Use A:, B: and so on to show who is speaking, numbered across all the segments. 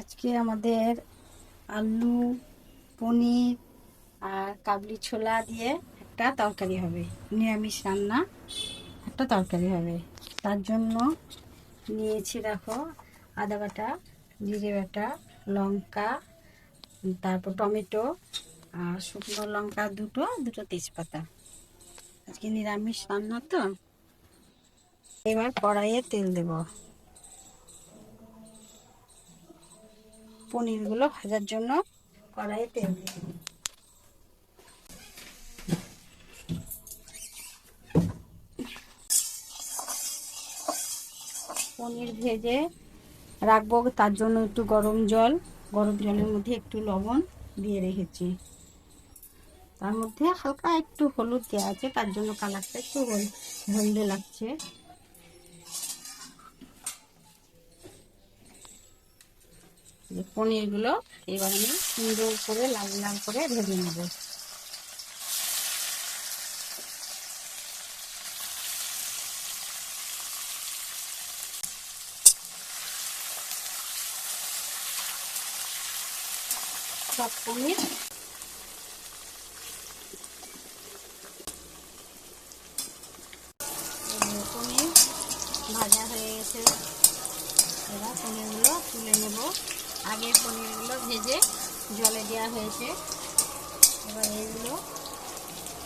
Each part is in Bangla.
A: আজকে আমাদের আলু, পনির আর কাবলি ছোলা দিয়ে একটা তরকারি হবে। নিরামিষ রান্না একটা তরকারি হবে। তার জন্য নিয়েছি, দেখো, আদা বাটা, জিরে বাটা, লঙ্কা, তারপর টমেটো আর শুকনো লঙ্কা দুটো তেজপাতা। আজকে নিরামিষ রান্না তো। এবার কড়াইয়ে তেল দেব। পনিরগুলো ভাজার জন্য কড়াইয়ে তেল দেব। পনির ভেজে রাখবো, তার জন্য একটু গরম জলের মধ্যে একটু লবণ দিয়ে রেখেছি। তার মধ্যে হালকা একটু হলুদ দেওয়া আছে, তার জন্য কালারটা একটু হলদে লাগছে। পনিরগুলো এবার আমি সুন্দর করে লাল লাল করে ভেজে নেব। সব পনির ভাজা হয়ে গেছে। এবার পনিরগুলো তুলে নেব। আগে পনিরগুলো ভেজে জলে দেওয়া হয়েছে, এবার এইগুলো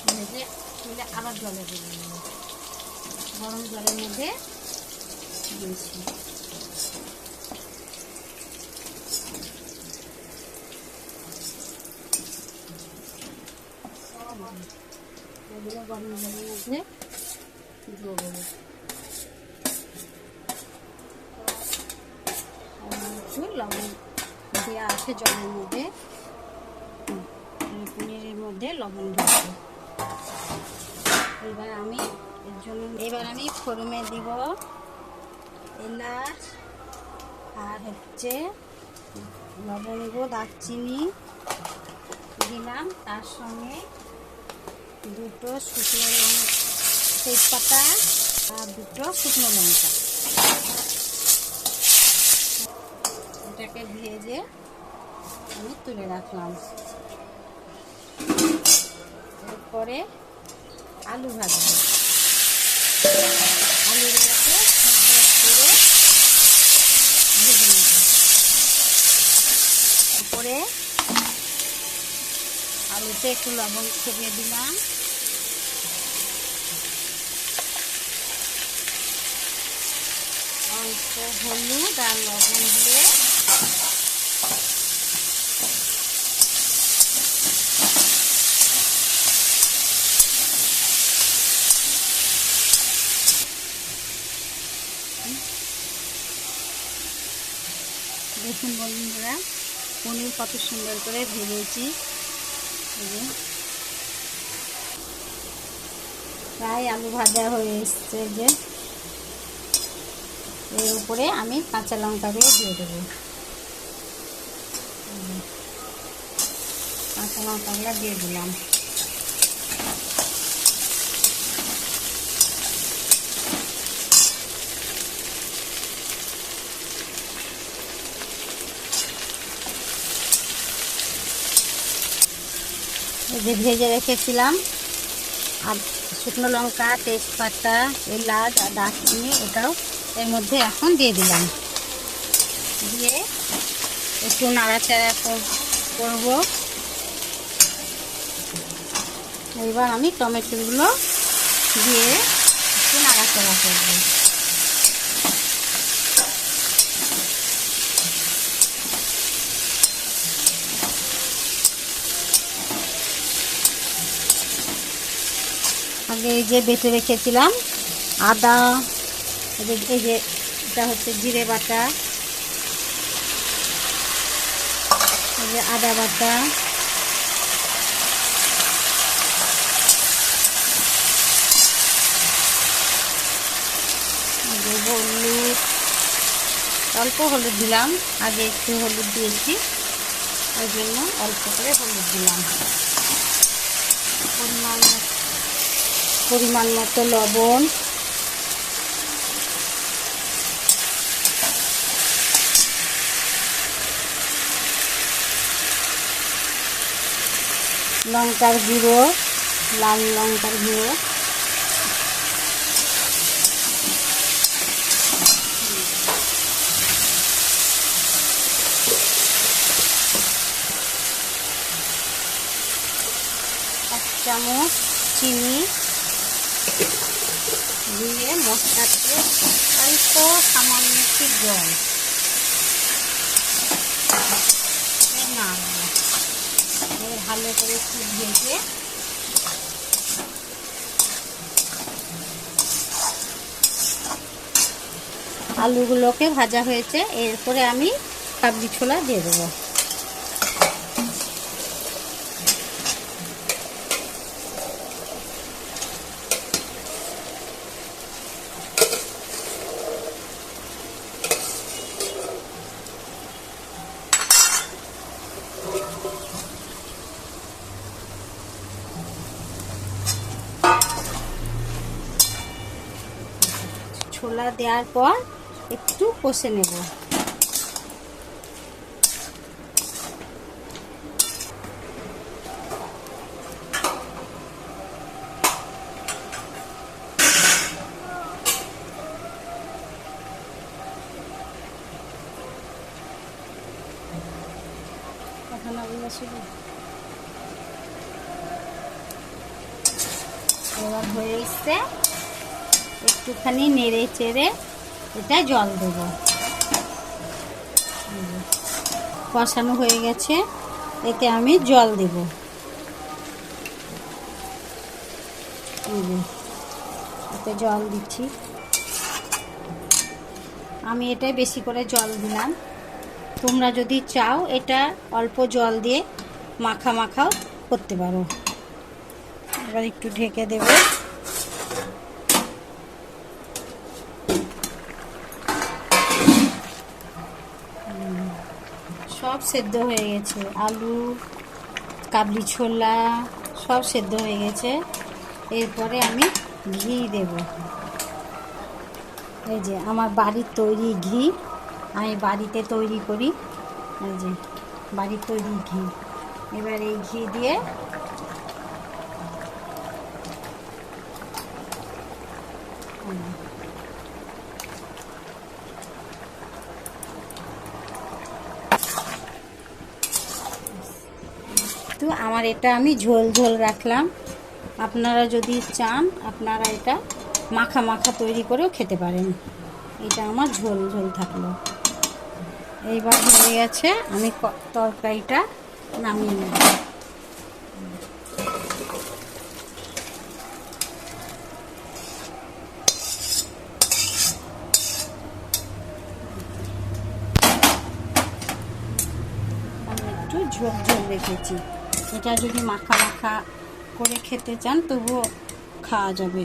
A: ভেজে তুলে আবার জলে দিয়ে নেব। গরম জলের মধ্যে দিয়েছি। এগুলো গরম জলের মধ্যে দিয়ে দেবো। একটু লবণ দেওয়া আছে জলের মধ্যে, পনিরের মধ্যে লবণ দিচ্ছি। এবার আমি ফোড়নে দিব এলাচ আর লবঙ্গ, দারচিনি দিলাম। তার সঙ্গে দুটো শুকনো তেজপাতা আর দুটো শুকনো লঙ্কা। এটাকে ভেজে আমি তুলে রাখলাম। এরপরে আলু ভাজবো। আলুগুলোকে সুন্দর করে ভেজে নেব। তারপরে আলুতে একটু লবণ ছড়িয়ে দিলাম। অল্প হলুদ আর লবণ দিয়ে দেখুন বন্ধুরা, পনির কত সুন্দর করে ভেজেছি। প্রায় আলু ভাজা হয়ে এসছে। যে এর উপরে আমি কাঁচা লঙ্কাগুলো দিয়ে দেবো। কাঁচা লঙ্কাগুলো দিয়ে দিলাম। এই যে ভেজে রেখেছিলাম আর শুকনো লঙ্কা, তেজপাতা, এলাচ আর দারচিনি, এটাও এর মধ্যে এখন দিয়ে দিলাম। দিয়ে একটু নাড়াচাড়া করব। এবার আমি টমেটোগুলো দিয়ে একটু নাড়াচাড়া করব। আগে এই যে বেটে রেখেছিলাম আদা, এই যে এটা হচ্ছে জিরে বাটা, এই যে আদা বাটা, হলুদ, অল্প হলুদ দিলাম। আগে একটু হলুদ দিয়েছি, ওই জন্য অল্প করে হলুদ দিলাম। পরিমাণ মতো লবণ, লঙ্কার গুঁড়ো, লাল লঙ্কার গুঁড়ো, এক চামচ চিনি দিয়ে মশলাতে অল্প সামান্য একটু জল নাড়বো। ভালো করে একটু ভেজে আলুগুলোকে ভাজা হয়েছে, এরপরে আমি কাবলি ছোলা দিয়ে দেবো। ছোলা দেওয়ার পর একটু কষে নেব। এবার হয়ে এসছে, একটুখানি নেড়ে চেড়ে এটা জল দেব। কষানো হয়ে গেছে, এতে আমি জল দেব। এতে জল দিচ্ছি, আমি এটাই বেশি করে জল দিলাম। তোমরা যদি চাও এটা অল্প জল দিয়ে মাখা মাখাও করতে পারো। এবার একটু ঢেকে দেব। সব সেদ্ধ হয়ে গেছে, আলু, কাবলি ছোলা সব সেদ্ধ হয়ে গেছে। এরপরে আমি ঘি দেব। এই যে আমার বাড়ির তৈরি ঘি, আমি বাড়িতে তৈরি করি। এই যে বাড়ির তৈরি ঘি। এবার এই ঘি দিয়ে তো আমার এটা আমি ঝোল ঝোল রাখলাম। আপনারা যদি চান আপনারা এটা মাখা মাখা তৈরি করেও খেতে পারেন। এটা আমার ঝোল ঝোল থাকলো। এইবার হয়ে গেছে, আমি তরকারিটা নামিয়ে নেব। আমি একটু ঝোল ঝোল রেখেছি। এটা যদি মাখা মাখা করে খেতে চান তবুও খাওয়া যাবে।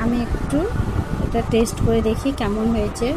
A: আমি একটু এটা টেস্ট করে দেখি কেমন হয়েছে।